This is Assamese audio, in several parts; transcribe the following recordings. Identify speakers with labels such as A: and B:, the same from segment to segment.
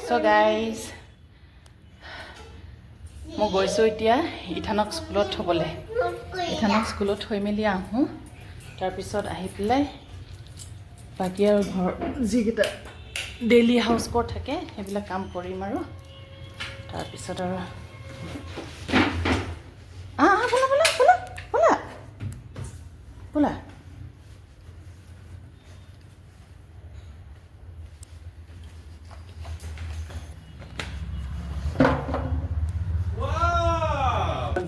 A: So guys, মই গৈছোঁ এতিয়া ইথানক স্কুলত থ'বলৈ। ইথানক স্কুলত থৈ মেলি আহোঁ, তাৰপিছত আহি পেলাই বাকী আৰু ঘৰ যিকেইটা ডেইলি হাউচ কোৰ থাকে সেইবিলাক কাম কৰিম আৰু তাৰপিছত আৰু ব'লা ব'লা ব'লা ব'লা ব'লা।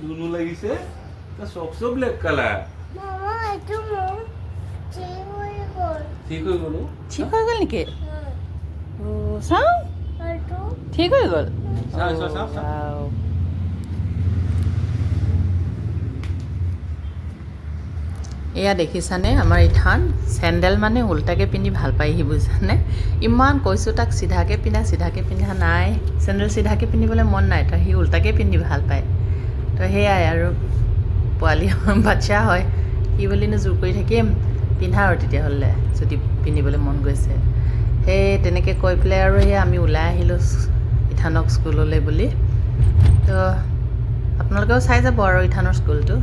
B: দুনু লাগিছে সবসব ব্ল্যাক কালার
C: মামা এটা মন
B: ঠিক হৈ গ'ল
A: ঠিক হৈ গ'ল নেকি? চাওঁ ঠিক হৈ গ'ল। এয়া দেখিছানে আমাৰ ইথান চেণ্ডেল মানে উল্টাকৈ পিন্ধি ভাল পায় সি, বুজিছানে? ইমান কৈছোঁ তাক চিধাকৈ পিন্ধা নাই, চেণ্ডেল চিধাকৈ পিন্ধিবলৈ মন নাই, তাৰ সি উল্টাকৈ পিন্ধি ভাল পায়। তো সেয়াই আৰু পোৱালি বাচ্চা হয়, কি বুলিনো জোৰ কৰি থাকিম, পিন্ধা আৰু তেতিয়াহ'লে যদি পিন্ধিবলৈ মন গৈছে। সেই তেনেকৈ কৈ পেলাই আৰু সেই আমি ওলাই আহিলোঁ ইথানক স্কুললৈ বুলি। তো আপোনালোকেও চাই যাব আৰু ইথানৰ স্কুলটো।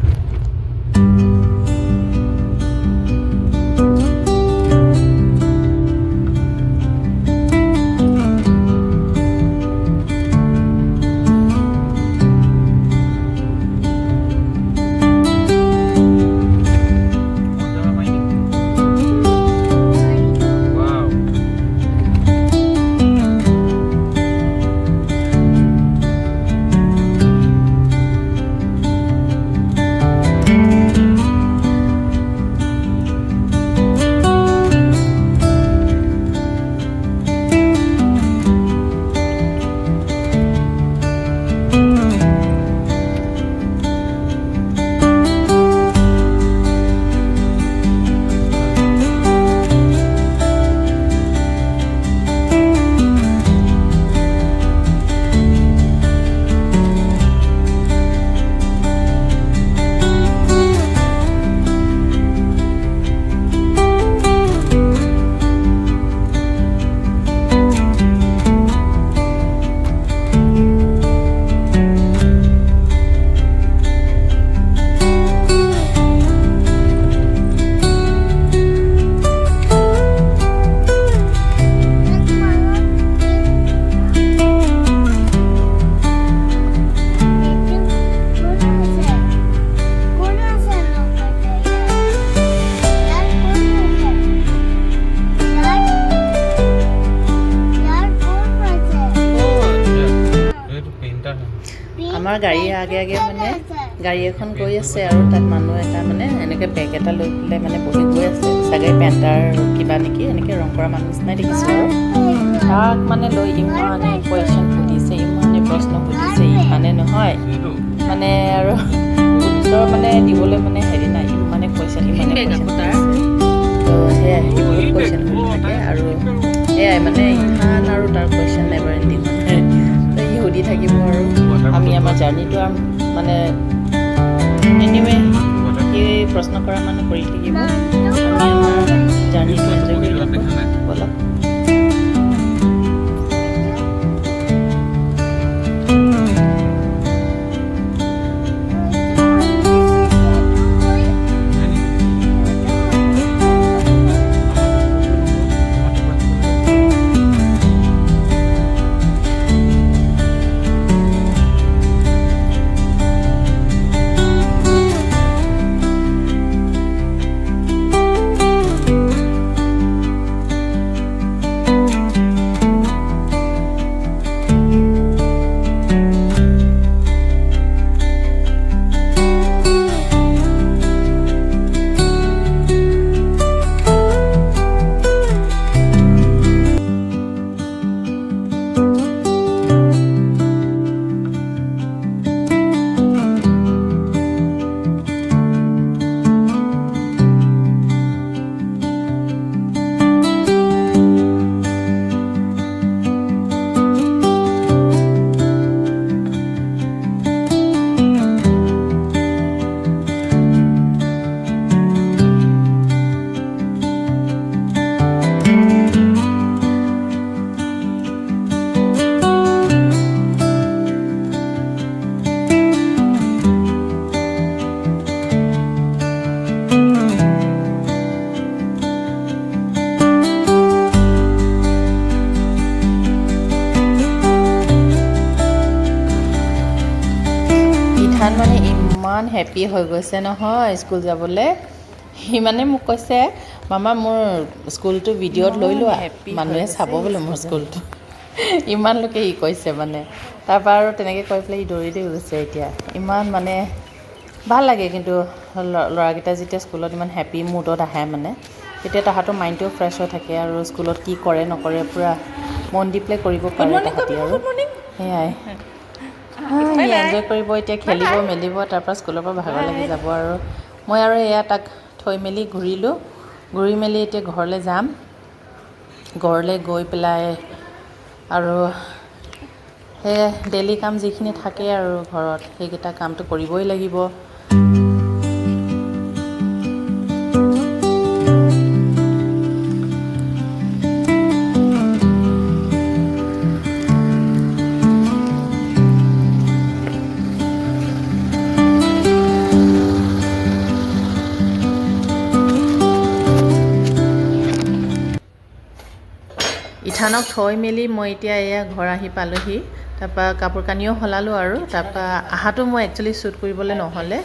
A: আমাৰ গাড়ীৰ আগে আগে মানে গাড়ী এখন গৈ আছে আৰু তাত মানুহ এটা মানে এনেকৈ বেগ এটা লৈ পেলাই মানে বহি গৈ আছে, চাগে পেণ্টাৰ কিবা নেকি, এনেকৈ ৰং কৰা মানুহ নিচিনাই দেখিছোঁ আৰু তাক মানে লৈ ইমানে কুৱেশ্যন সুধিছে, ইমানে প্ৰশ্ন সুধিছে, ইমানে নহয় মানে আৰু উত্তৰ মানে দিবলৈ মানে হেৰি নাই, ইমানে কুৱেশ্যন তাৰ। তো সেয়াই সি বহুত কুৱেশ্যন সুধি থাকে আৰু সেয়াই মানে ইমান আৰু তাৰ কুৱেশ্যন নেভাৰ এণ্ডিং মানে সি সুধি থাকিব আৰু আমি আমাৰ জাৰ্ণিটো মানে এনিৱে সি প্ৰশ্ন কৰা মানুহ কৰি থাকিব, আমি আমাৰ জাৰ্ণিটো এনজয় কৰি থাকোঁ। ব'লক। ইথান মানে ইমান হেপী হৈ গৈছে নহয় স্কুল যাবলৈ। সি মানে মোক কৈছে মামা মোৰ স্কুলটো ভিডিঅ'ত লৈ লোৱা, মানুহে চাব বোলো মোৰ স্কুলটো। ইমান লোকে সি কৈছে মানে। তাৰপৰা আৰু তেনেকৈ কৈ পেলাই সি দৌৰি গৈছে এতিয়া। ইমান মানে ভাল লাগে কিন্তু ল'ৰাকেইটা যেতিয়া স্কুলত ইমান হেপী মুডত আহে মানে, তেতিয়া তাহাঁতৰ মাইণ্ডটোও ফ্ৰেছ হৈ থাকে আৰু স্কুলত কি কৰে নকৰে পূৰা মন দি পেলাই কৰিব পাৰে তাহাঁতি আৰু সেয়াই। এনজয় কৰিব এতিয়া, খেলিব মেলিব, তাৰপৰা স্কুলৰ পৰা ভাগৰ লাগি যাব আৰু মই আৰু এয়া তাক থৈ মেলি ঘূৰি মেলি এতিয়া ঘৰলৈ যাম। ঘৰলৈ গৈ পেলাই আৰু সেই ডেইলি কাম যিখিনি থাকে আৰু ঘৰত সেইকেইটা কামটো কৰিবই লাগিব। ইথানক থৈ মেলি মই এতিয়া এয়া ঘৰ আহি পালোহি। তাৰপৰা কাপোৰ কানিও সলালোঁ আৰু তাৰপৰা আহাটো মই একচুৱেলি শ্বুট কৰিবলৈ নহ'লে,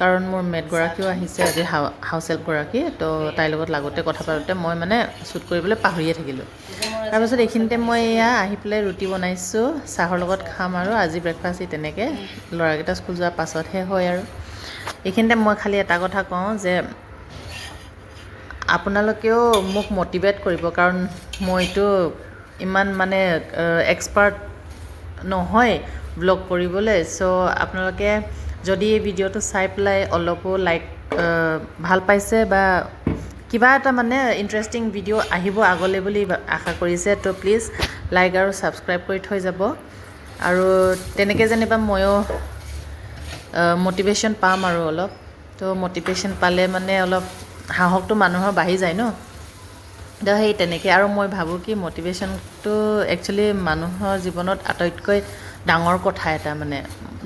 A: কাৰণ মোৰ মেডগৰাকীও আহিছে আজি, হাউচ হেল্পগৰাকী। তো তাইৰ লগত লাগোতে কথা পাতোঁতে মই মানে শ্বুট কৰিবলৈ পাহৰিয়ে থাকিলোঁ। তাৰপাছত এইখিনিতে মই এয়া আহি পেলাই ৰুটি বনাইছোঁ, চাহৰ লগত খাম আৰু আজি ব্ৰেকফাষ্ট তেনেকৈ ল'ৰাকেইটা স্কুল যোৱাৰ পাছতহে হয়। আৰু এইখিনিতে মই খালি এটা কথা কওঁ যে আপোনালোকেও মোক মটিভেট কৰিব, কাৰণ মইতো ইমান মানে এক্সপাৰ্ট নহয় ব্লগ কৰিবলৈ। ছ' আপোনালোকে যদি এই ভিডিঅ'টো চাই পেলাই অলপো ভাল পাইছে বা কিবা এটা মানে ইণ্টাৰেষ্টিং ভিডিঅ' আহিব আগলৈ বুলি আশা কৰিছে, তো প্লিজ লাইক আৰু ছাবস্ক্ৰাইব কৰি থৈ যাব। আৰু তেনেকৈ যেনিবা ময়ো মটিভেশ্যন পাম আৰু অলপ। তো মটিভেশ্যন পালে মানে অলপ সাহসটো মানুহৰ বাঢ়ি যায় ন। তো সেই তেনেকৈ আৰু মই ভাবোঁ কি মটিভেশ্যনটো একচুৱেলি মানুহৰ জীৱনত আটাইতকৈ ডাঙৰ কথা এটা। মানে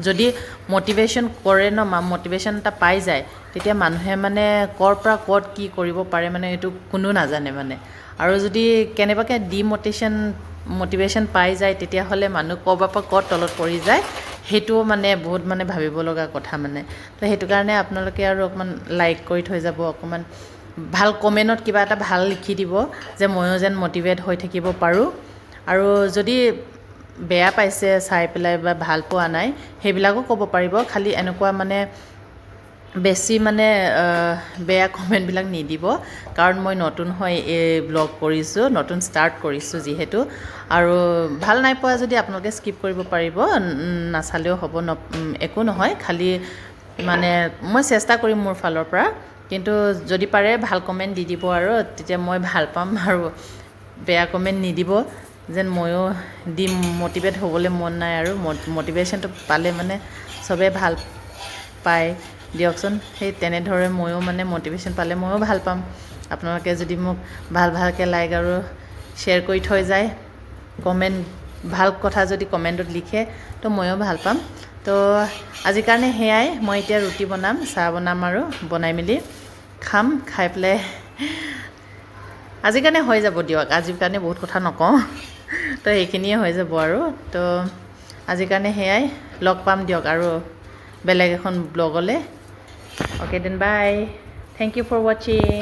A: যদি মটিভেশ্যন কৰে ন, মটিভেশ্যন এটা পাই যায়, তেতিয়া মানুহে মানে ক'ৰ পৰা ক'ত কি কৰিব পাৰে মানে এইটো কোনো নাজানে মানে। আৰু যদি কেনেবাকৈ মটিভেশ্যন পাই যায়, তেতিয়াহ'লে মানুহ ক'ৰবাৰ পৰা ক'ত তলত পৰি যায়, সেইটোও মানে বহুত মানে ভাবিব লগা কথা মানে। তো সেইটো কাৰণে আপোনালোকে আৰু অকণমান লাইক কৰি থৈ যাব, অকণমান ভাল কমেণ্টত কিবা এটা ভাল লিখি দিব যে ময়ো যেন মটিভেট হৈ থাকিব পাৰোঁ। আৰু যদি বেয়া পাইছে চাই পেলাই বা ভাল পোৱা নাই, সেইবিলাকো ক'ব পাৰিব। খালি এনেকুৱা মানে বেছি মানে বেয়া কমেণ্টবিলাক নিদিব, কাৰণ মই নতুন হৈ এই ব্লগ কৰিছোঁ, নতুন ষ্টাৰ্ট কৰিছোঁ যিহেতু। আৰু ভাল নাই পোৱা যদি আপোনালোকে স্কিপ কৰিব পাৰিব, নাচালেও হ'ব, একো নহয়। খালি মানে মই চেষ্টা কৰিম মোৰ ফালৰ পৰা, কিন্তু যদি পাৰে ভাল কমেণ্ট দি দিব আৰু তেতিয়া মই ভাল পাম। আৰু বেয়া কমেণ্ট নিদিব, যেন ময়ো মটিভেট হ'বলৈ মন নাই। আৰু মটিভেশ্যনটো পালে মানে চবেই ভাল পায় দিয়কচোন। সেই তেনেদৰে ময়ো মানে মটিভেশ্যন পালে ময়ো ভাল পাম। আপোনালোকে যদি মোক ভালকৈ লাইক আৰু শ্বেয়াৰ কৰি থৈ যায়, কমেণ্ট ভাল কথা যদি কমেণ্টত লিখে, তো ময়ো ভাল পাম। তো আজিৰ কাৰণে সেয়াই। মই এতিয়া ৰুটি বনাম, চাহ বনাম আৰু বনাই মেলি খাম। খাই পেলাই আজিৰ কাৰণে হৈ যাব দিয়ক, আজিৰ কাৰণে বহুত কথা নকওঁ, তো সেইখিনিয়ে হৈ যাব আৰু। তো আজিৰ কাৰণে সেয়াই, লগ পাম দিয়ক আৰু বেলেগ এখন ব্লগলৈ। Okay then, bye, thank you for ৱাচিং।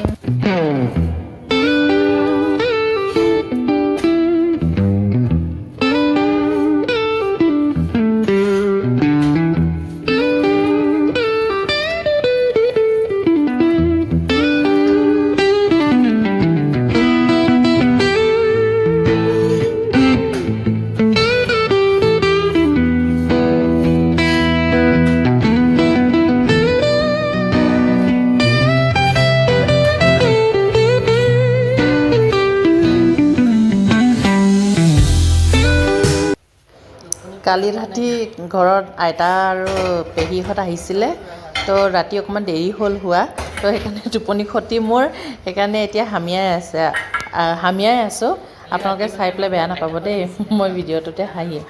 A: কালি ৰাতি ঘৰত আইতা আৰু পেহীহঁত আহিছিলে, তো ৰাতি অকণমান দেৰি হ'ল হোৱা, তো সেইকাৰণে টোপনি ক্ষতি মোৰ। সেইকাৰণে এতিয়া হামিয়াই আছোঁ। আপোনালোকে চাই পেলাই বেয়া নাপাব দেই, মই ভিডিঅ'টোতে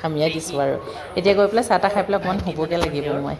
A: হামিয়াই দিছোঁ। আৰু এতিয়া গৈ পেলাই চাহ তাহ খাই পেলাই অকণমান শুবগৈ লাগিব মই।